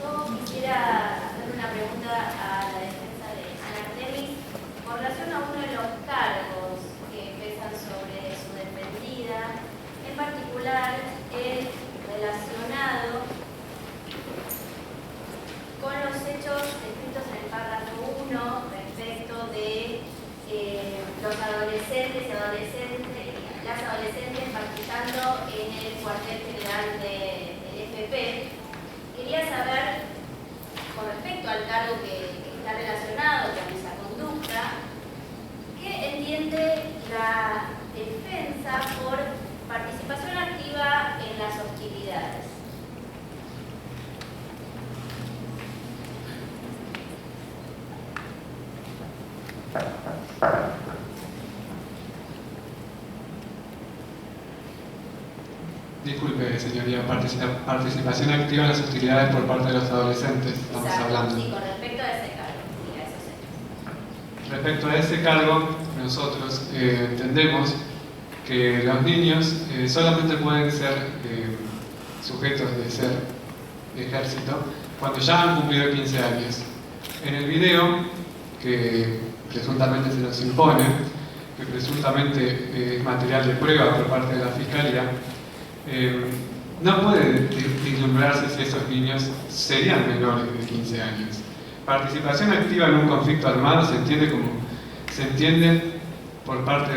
L: Yo quisiera hacer una pregunta a la defensa de Ana Artemis con relación a uno de los cargos que pesan sobre su defendida, en particular el relacionado con los hechos descritos en el párrafo 1 respecto de los adolescentes y las adolescentes participando en el cuartel general del FP. Quería saber, con respecto al cargo que está relacionado con esa conducta, ¿qué entiende la defensa por participación activa en las hostilidades?
H: Disculpe, señoría, participación activa en las hostilidades por parte de los adolescentes, estamos hablando.
L: Sí, con respecto a ese cargo, sí, a esos hechos.
H: Respecto a ese cargo, nosotros entendemos que los niños solamente pueden ser sujetos de ser ejército cuando ya han cumplido 15 años. En el video, que presuntamente se nos impone, que presuntamente es material de prueba por parte de la Fiscalía, no puede vislumbrarse si esos niños serían menores de 15 años. Participación activa en un conflicto armado se entiende por parte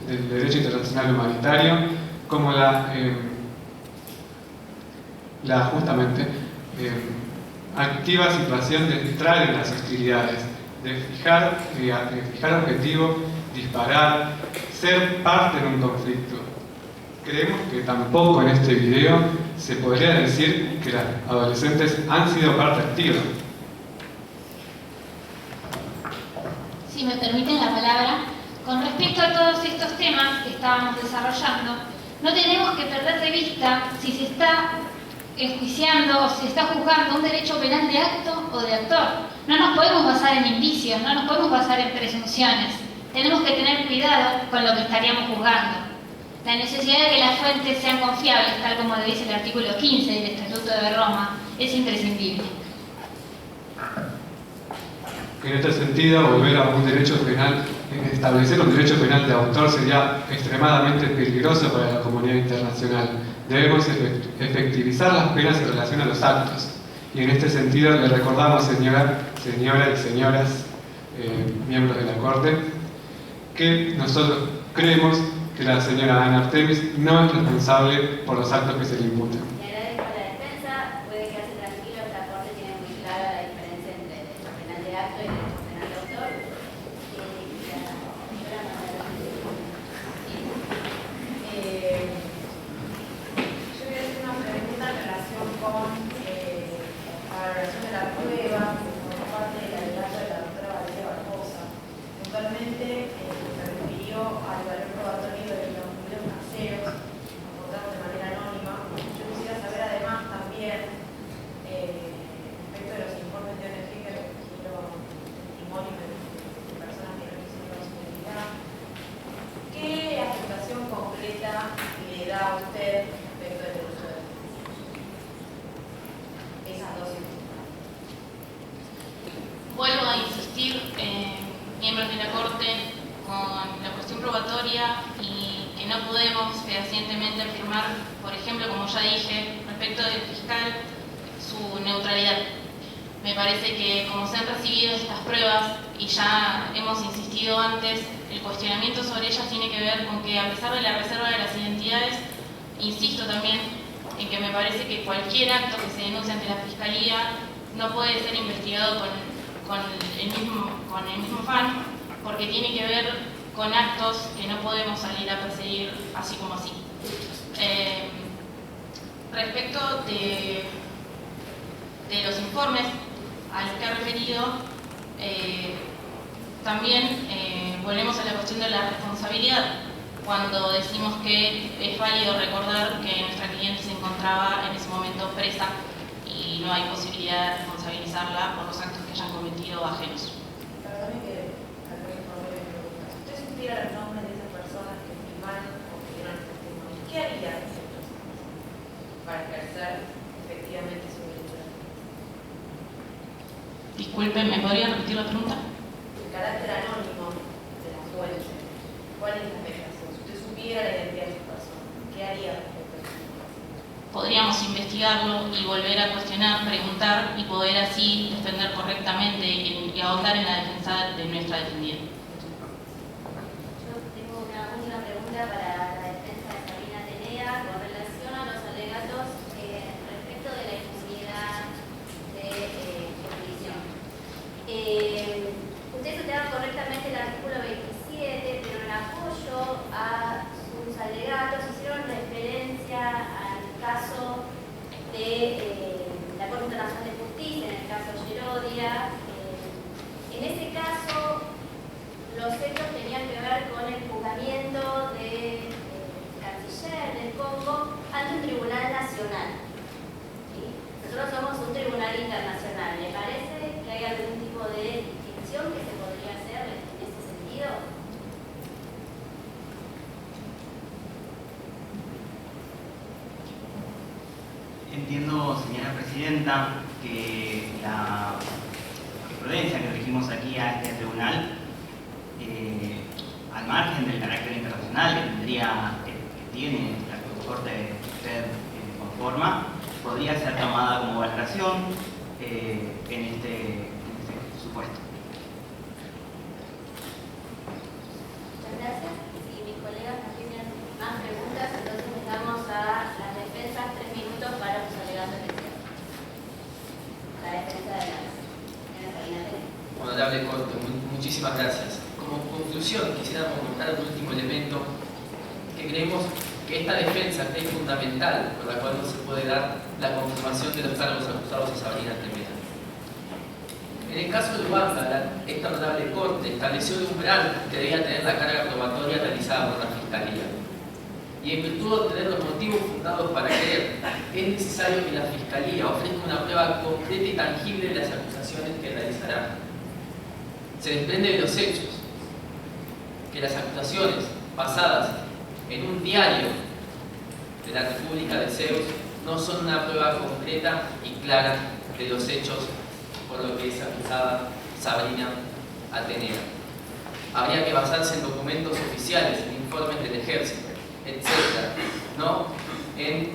H: del derecho internacional humanitario, como justamente activa situación de entrar en las hostilidades, de fijar objetivos, disparar, ser parte en un conflicto. Creemos que tampoco en este video se podría decir que las adolescentes han sido parte activa.
F: Si me permiten la palabra, con respecto a todos estos temas que estábamos desarrollando, no tenemos que perder de vista si se está enjuiciando o se está juzgando un derecho penal de acto o de actor. No nos podemos basar en indicios, no nos podemos basar en presunciones. Tenemos que tener cuidado con lo que estaríamos juzgando. La necesidad de que las fuentes sean confiables, tal como lo dice el artículo 15 del Estatuto de Roma, es imprescindible.
H: En este sentido, volver a un derecho penal, establecer un derecho penal de autor sería extremadamente peligroso para la comunidad internacional. Debemos efectivizar las penas en relación a los actos. Y en este sentido le recordamos, señora y señoras miembros de la Corte, que nosotros creemos que la señora Ana Artemis no es responsable por los actos que se le imputan.
L: Le agradezco a la defensa, puede quedarse tranquilo, la Corte tiene muy clara la diferencia entre derecho penal de acto y derecho penal de autor.
M: Yo voy a hacer una pregunta en relación con la valoración de la prueba por parte del alegato de la doctora Valeria Barbosa. Puntualmente se refirió al valor probatorio de los videos caseros aportados de manera anónima. Yo quisiera saber además también respecto de los informes de ONG que recogieron testimonios de personas que representan su identidad. ¿Qué aplicación concreta le da a usted respecto del uso de esas dos circunstancias?
G: Vuelvo a insistir, miembros de la Corte, con la cuestión probatoria y que no podemos fehacientemente afirmar, por ejemplo, como ya dije, respecto del fiscal, su neutralidad. Me parece que como se han recibido estas pruebas y ya hemos insistido antes, el cuestionamiento sobre ellas tiene que ver con que a pesar de la reserva de las identidades, insisto también en que me parece que cualquier acto que se denuncie ante la Fiscalía no puede ser investigado con el mismo afán, porque tiene que ver con actos que no podemos salir a perseguir así como así. Respecto de los informes a los que ha referido, también volvemos a la cuestión de la responsabilidad, cuando decimos que es válido recordar que nuestra cliente se encontraba en ese momento presa y no hay posibilidad de responsabilizarla por los actos que hayan cometido ajenos.
M: Perdone que tal vez no me pregunta. Si usted supiera los nombres de esas personas que firmaron o que dieron el testimonio, ¿qué haría para ejercer efectivamente su derecho?
G: Disculpen, ¿me podría repetir la pregunta?
M: El carácter anónimo de la fuente. ¿Cuál es la afectación? Si usted supiera la identidad de esa persona, ¿qué haría respecto a eso?
G: Podríamos investigarlo y volver a cuestionar, preguntar y poder así defender correctamente y ahondar en la defensa de nuestra defendida.
L: Yo tengo una última pregunta para la defensa de Sabrina Atenea con relación a los alegatos respecto de la impunidad de prisión. Usted citaba correctamente el artículo 27, pero en apoyo a sus alegatos hicieron referencia al caso de la Corte Internacional de Justicia, en el caso Gerodia. En ese caso, los hechos tenían que ver con el juzgamiento del canciller del Congo ante un tribunal nacional. ¿Sí? Nosotros somos un tribunal internacional. ¿Le parece que hay algún tipo de distinción que se podría hacer en ese sentido?
D: Entiendo, señora presidenta, que la jurisprudencia que regimos aquí a este tribunal, al margen del carácter internacional que tiene la Corte que usted conforma, podría ser tomada como valoración en este supuesto.
L: Muchas gracias. Si mis colegas
C: Honorable Corte, muchísimas gracias. Como conclusión, quisiera comentar un último elemento que creemos que esta defensa es fundamental, por la cual no se puede dar la confirmación de los cargos acusados a Sabrina Artemeda. En el caso de Uganda, esta Honorable Corte estableció el umbral que debía tener la carga probatoria realizada por la Fiscalía. Y en virtud de obtener los motivos fundados para creer, es necesario que la Fiscalía ofrezca una prueba concreta y tangible de las acusaciones que realizará. Se desprende de los hechos que las acusaciones basadas en un diario de la República de Zeus no son una prueba concreta y clara de los hechos por lo que es acusada Sabrina Atenea. Habría que basarse en documentos oficiales, en informes del ejército, etc., no en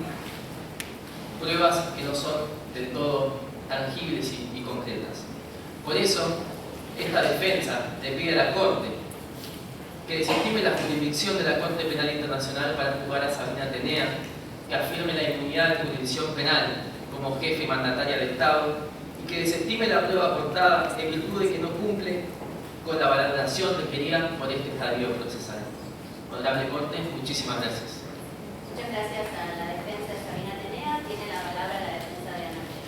C: pruebas que no son del todo tangibles y concretas. Por eso, esta defensa le pide a la Corte que desestime la jurisdicción de la Corte Penal Internacional para juzgar a Sabrina Atenea, que afirme la inmunidad de jurisdicción penal como jefe y mandataria del Estado, y que desestime la prueba aportada en virtud de que no cumple con la valoración requerida por este estadio procesal. Honorable Corte, muchísimas gracias.
L: Muchas gracias a la defensa de Sabrina Atenea. Tiene la palabra la defensa de Ana Artemis.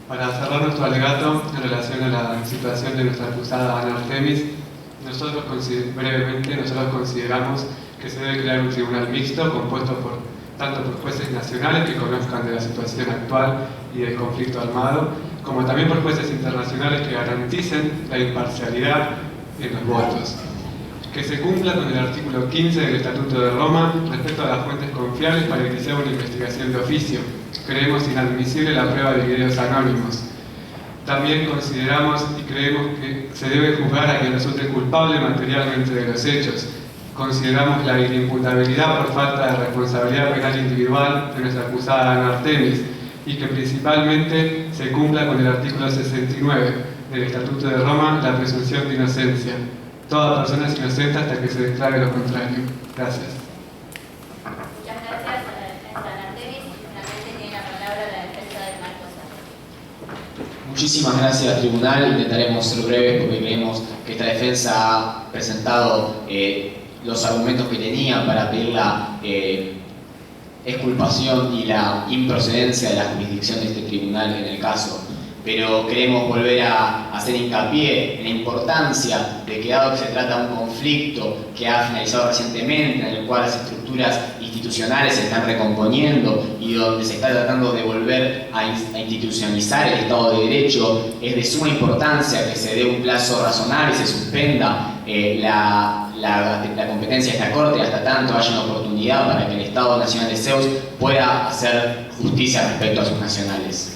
H: Para cerrar nuestro alegato en relación a la situación de nuestra acusada Ana Artemis, nosotros consideramos que se debe crear un tribunal mixto compuesto tanto por jueces nacionales que conozcan de la situación actual y del conflicto armado, como también por jueces internacionales que garanticen la imparcialidad en los votos. Que se cumpla con el artículo 15 del Estatuto de Roma respecto a las fuentes confiables para iniciar una investigación de oficio. Creemos inadmisible la prueba de videos anónimos. También consideramos y creemos que se debe juzgar a quien resulte culpable materialmente de los hechos. Consideramos la inimputabilidad por falta de responsabilidad penal individual de nuestra acusada Ana Artemis y que principalmente se cumpla con el artículo 69 del Estatuto de Roma la presunción de inocencia. Toda persona es inocente hasta que se declare lo contrario. Gracias.
L: Muchas gracias a la defensa de Ana Artemis. Finalmente tiene la palabra la defensa de Marcos Arias.
I: Muchísimas gracias, tribunal. Intentaremos ser breves porque creemos que esta defensa ha presentado los argumentos que tenía para pedir la exculpación y la improcedencia de la jurisdicción de este tribunal en el caso. Pero queremos volver a hacer hincapié en la importancia de que, dado que se trata de un conflicto que ha finalizado recientemente, en el cual las estructuras institucionales se están recomponiendo y donde se está tratando de volver a institucionalizar el Estado de Derecho, es de suma importancia que se dé un plazo razonable y se suspenda la competencia de esta Corte hasta tanto haya una oportunidad para que el Estado Nacional de Zeus pueda hacer justicia respecto a sus nacionales.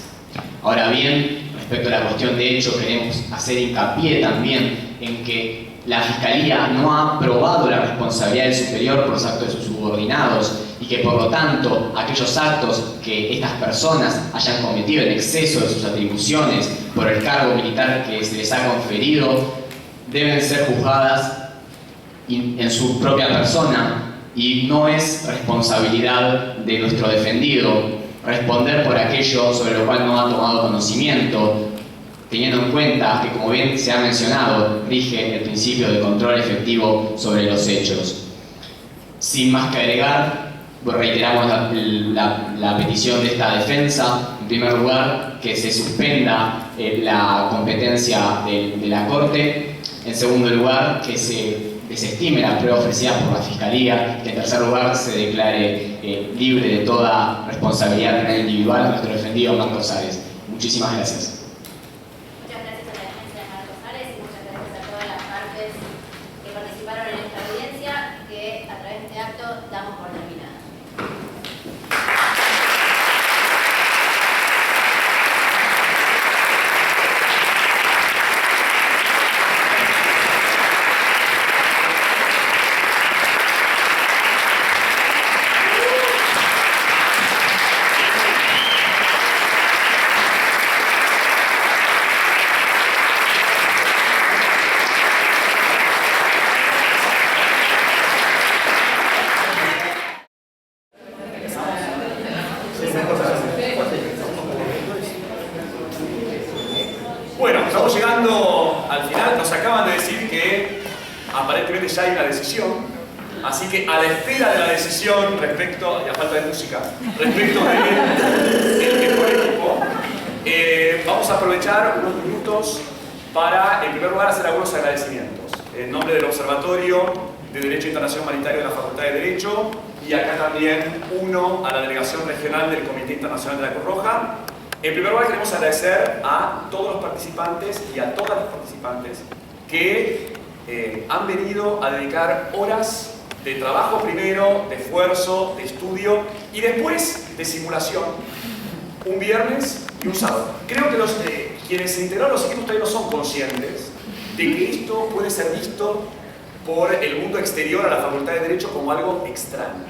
I: Ahora bien, respecto a la cuestión de hecho, queremos hacer hincapié también en que la Fiscalía no ha probado la responsabilidad del superior por los actos de sus subordinados y que por lo tanto aquellos actos que estas personas hayan cometido en exceso de sus atribuciones por el cargo militar que se les ha conferido deben ser juzgadas en su propia persona y no es responsabilidad de nuestro defendido responder por aquello sobre lo cual no ha tomado conocimiento, teniendo en cuenta que, como bien se ha mencionado, rige el principio de control efectivo sobre los hechos. Sin más que agregar, reiteramos la petición de esta defensa. En primer lugar, que se suspenda la competencia de la Corte. En segundo lugar, que se desestime la prueba ofrecida por la Fiscalía. Que en tercer lugar, se declare libre de toda responsabilidad penal individual a nuestro defendido Marcos Arias. Muchísimas gracias.
L: Muchas gracias a la defensa de Marcos Arias y muchas gracias a todas las partes que participaron en esta audiencia, que a través de este acto damos por terminada.
A: Bueno, estamos llegando al final. Nos acaban de decir que aparentemente ya hay una decisión. Así que a la espera de la decisión respecto, y a falta de música, respecto del mejor equipo, vamos a aprovechar unos minutos para, en primer lugar, hacer algunos agradecimientos. En nombre del Observatorio de Derecho Internacional Humanitario de la Facultad de Derecho, y acá también uno a la Delegación Regional del Comité Internacional de la Cruz Roja. En primer lugar, queremos agradecer a todos los participantes y a todas las participantes que han venido a dedicar horas de trabajo primero, de esfuerzo, de estudio y después de simulación, un viernes y un sábado. Creo que quienes se integraron los equipos todavía no son conscientes de que esto puede ser visto por el mundo exterior a la Facultad de Derecho como algo extraño.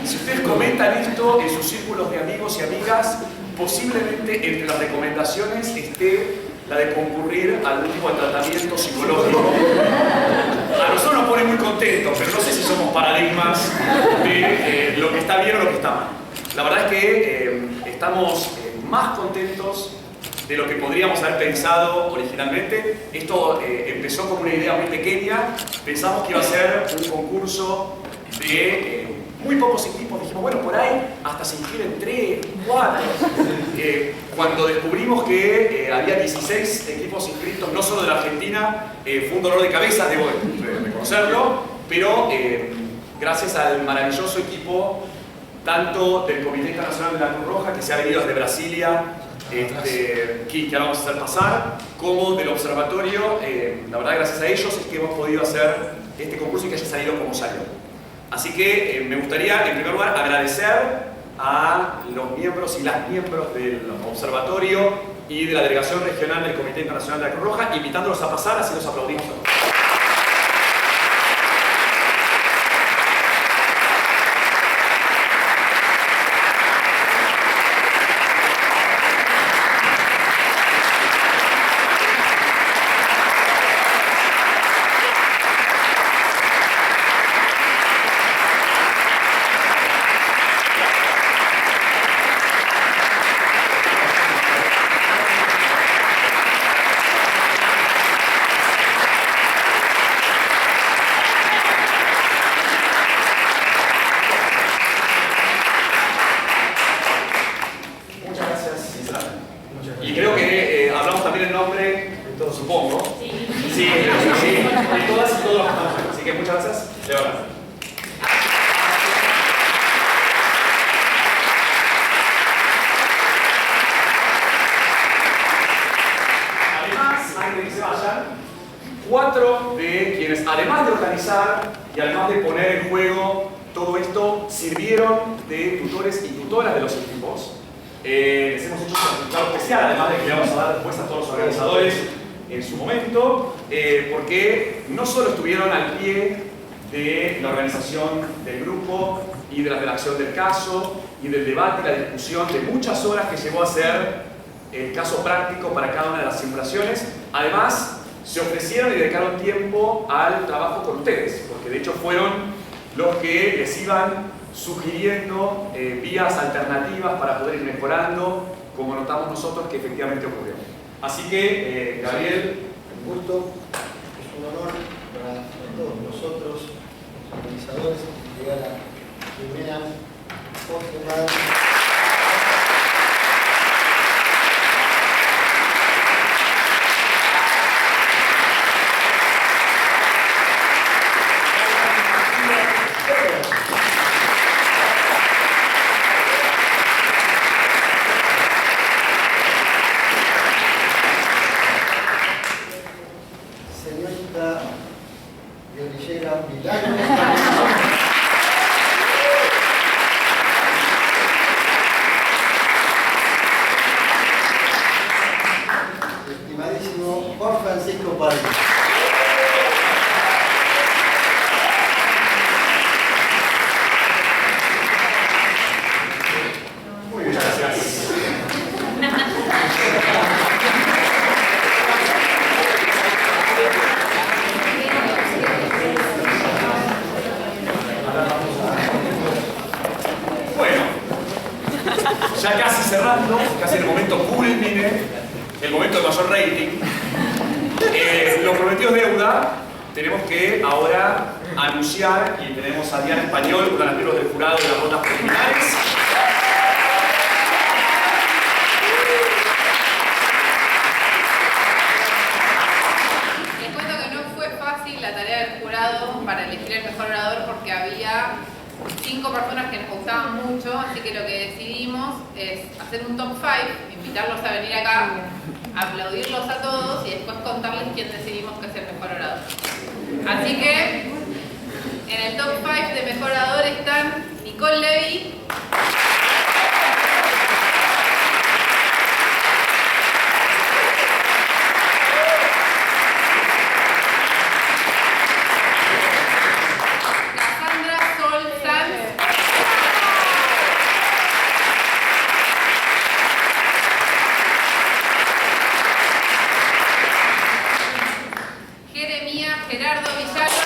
A: Si ustedes comentan esto en sus círculos de amigos y amigas, posiblemente entre las recomendaciones esté la de concurrir a algún tipo de tratamiento psicológico. A nosotros nos pone muy contentos, pero no sé si somos paradigmas de lo que está bien o lo que está mal. La verdad es que estamos más contentos de lo que podríamos haber pensado originalmente. Esto empezó como una idea muy pequeña. Pensamos que iba a ser un concurso de muy pocos equipos. Dijimos, bueno, por ahí hasta se inscriben 3, 4. Cuando descubrimos que había 16 equipos inscritos, no solo de la Argentina, fue un dolor de cabeza, debo reconocerlo, pero gracias al maravilloso equipo, tanto del Comité Internacional de la Cruz Roja, que se ha venido desde Brasilia, que ahora vamos a hacer pasar, como del observatorio, la verdad gracias a ellos es que hemos podido hacer este concurso y que haya salido como salió. Así que me gustaría en primer lugar agradecer a los miembros y las miembros del observatorio y de la delegación regional del Comité Internacional de la Cruz Roja, invitándolos a pasar, así los aplaudimos todos. Y creo que hablamos también en nombre de todos, supongo. Sí, de todas y todos los que estamos aquí. Así que muchas gracias, de verdad. Además, antes de que se vayan, 4 de quienes, además de organizar y además de poner en juego todo esto, sirvieron de tutores y tutoras de los equipos. Les hemos hecho un certificado especial, además de que le vamos a dar respuesta a todos los organizadores en su momento, porque no solo estuvieron al pie de la organización del grupo y de la redacción del caso y del debate y la discusión de muchas horas que llevó a ser el caso práctico para cada una de las simulaciones, además se ofrecieron y dedicaron tiempo al trabajo con ustedes, porque de hecho fueron los que les iban sugiriendo vías alternativas para poder ir mejorando, como notamos nosotros que efectivamente ocurrió. Así que, Gabriel,
N: un gusto, es un honor para todos nosotros, los organizadores, llegar a la primera jornada. Señorita guerrillera Milagros.
A: ya casi cerrando, casi en el momento culmine, el momento de mayor rating. Lo prometido es deuda. Tenemos que ahora anunciar, y tenemos a Diana Español, una de las miembros del jurado de las rondas preliminares.
O: Les cuento que no fue fácil la tarea del jurado para elegir el mejor orador porque había 5 personas que nos gustaban mucho, así que lo que decidimos es hacer un top 5, invitarlos a venir acá, aplaudirlos a todos y después contarles quién decidimos que es el mejor orador. Así que en el top 5 de mejor orador están Nicole Levy, Cassandra Sol Sanz, Jeremías Gerardo Villalba,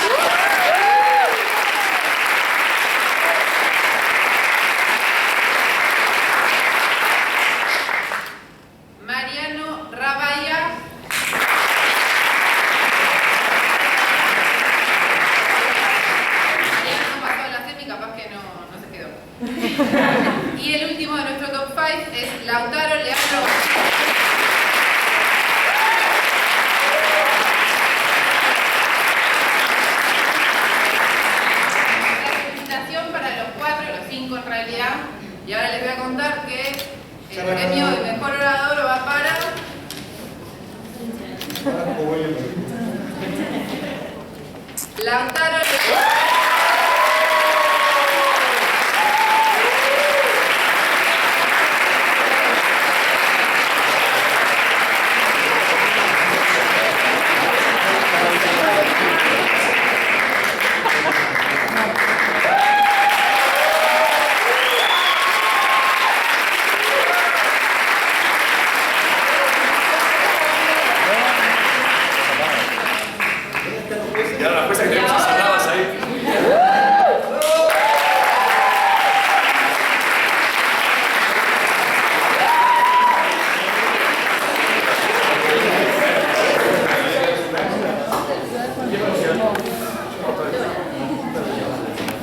O: Mariano Rabaya, Mariano no pasó a la semi, capaz que no se quedó. Y el último de nuestro top 5 es Lautaro Leandro García. Para los 4, los 5 en realidad, y ahora les voy a contar que el premio de mejor orador va para Lautaro.
A: Y ahora las juezas que tenemos encerradas ahí.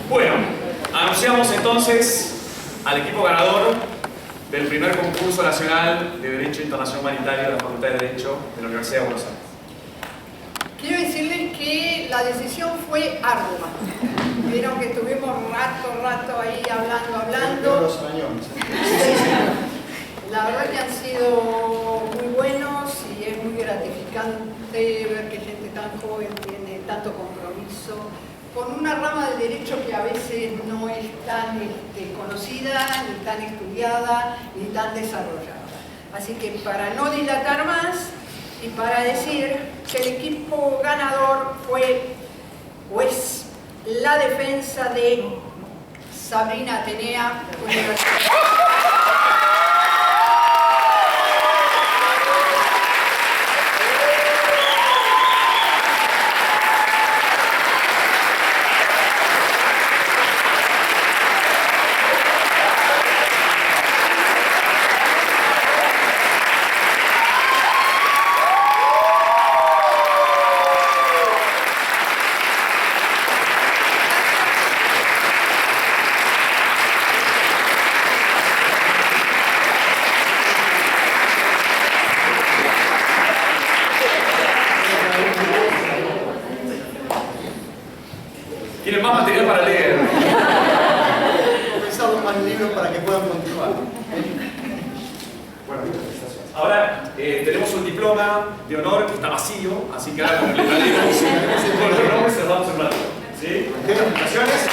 A: Bueno, anunciamos entonces al equipo ganador del primer concurso nacional de Derecho Internacional Humanitario de la Facultad de Derecho de la Universidad de Buenos Aires.
K: Quiero decirles que la decisión fue ardua. Vieron que estuvimos rato ahí hablando. La verdad que han sido muy buenos y es muy gratificante ver que gente tan joven tiene tanto compromiso con una rama del derecho que a veces no es tan conocida, ni tan estudiada, ni tan desarrollada. Así que para no dilatar más y para decir que el equipo ganador fue pues la defensa de Sabrina Atenea, Universidad.
A: ¿Tienen más material para leer?
N: He pensado más libros para que puedan continuar.
A: Bueno, ahora tenemos un diploma de honor que está vacío, así que ahora completaremos con los nombres y cerramos el rato. ¿Sí? ¿Felicitaciones?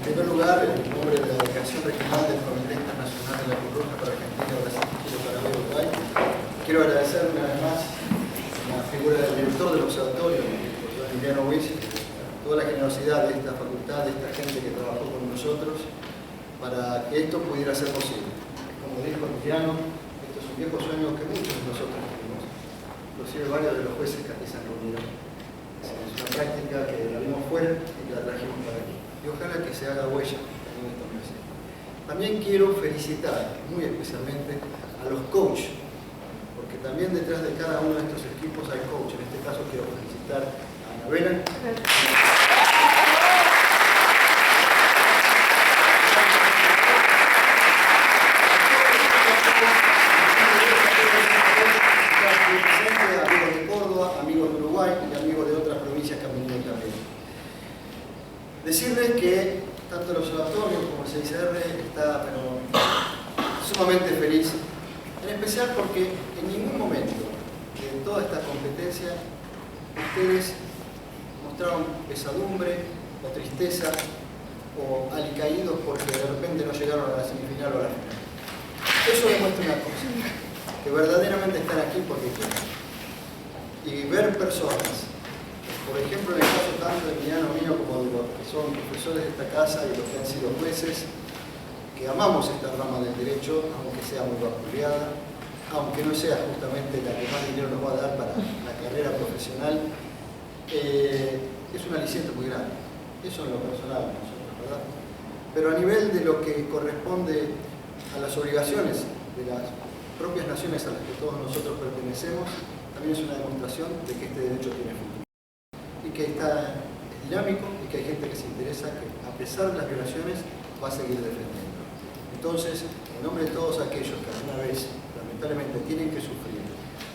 N: primer lugar, en nombre de la Delegación Regional del Comité Internacional de la Cruz Roja para Argentina, Brasil, Chile, Paraguay y Uruguay, quiero agradecer una vez más la figura del director del observatorio, el doctor Emiliano Wiss, toda la generosidad de esta facultad, de esta gente que trabajó con nosotros para que esto pudiera ser posible. Como dijo Emiliano, esto es un viejo sueño que muchos de nosotros tuvimos, inclusive varios de los jueces que aquí se han reunido. Es una práctica que la vimos fuera y que la trajimos para aquí. Y ojalá que se haga huella en esta universidad. También quiero felicitar muy especialmente a los coaches, porque también detrás de cada uno de estos equipos hay coaches. En este caso quiero felicitar a Anabela. Amigos de Córdoba, amigos de Uruguay y amigos de otras provincias que han venido también. Decirles que tanto el observatorio como el CICR está sumamente feliz, en especial porque en ningún momento de toda esta competencia ustedes mostraron pesadumbre o tristeza o alicaídos porque de repente no llegaron a la semifinal o a la final. Eso demuestra una cosa, que verdaderamente están aquí porque quieren. Y ver personas, por ejemplo en el caso tanto de Emiliano mío como de los que son profesores de esta casa y los que han sido jueces, que amamos esta rama del derecho, aunque sea muy vapuleada, aunque no sea justamente la que más dinero nos va a dar para la carrera profesional, es un aliciente muy grande. Eso en lo personal, nosotros, ¿verdad? Pero a nivel de lo que corresponde a las obligaciones de las propias naciones a las que todos nosotros pertenecemos, también es una demostración de que este derecho tiene futuro. Y que es dinámico y que hay gente que se interesa, que a pesar de las violaciones va a seguir defendiendo. Entonces, en nombre de todos aquellos que alguna vez, lamentablemente, tienen que sufrir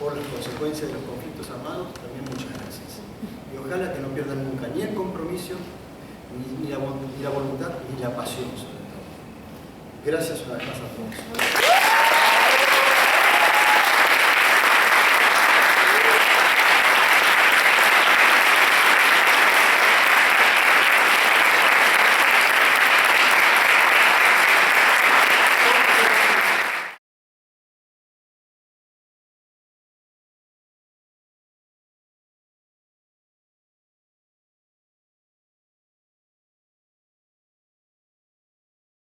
N: por las consecuencias de los conflictos armados, también muchas gracias. Y ojalá que no pierdan nunca ni el compromiso, ni la voluntad, ni la pasión sobre todo. Gracias una vez más a todos.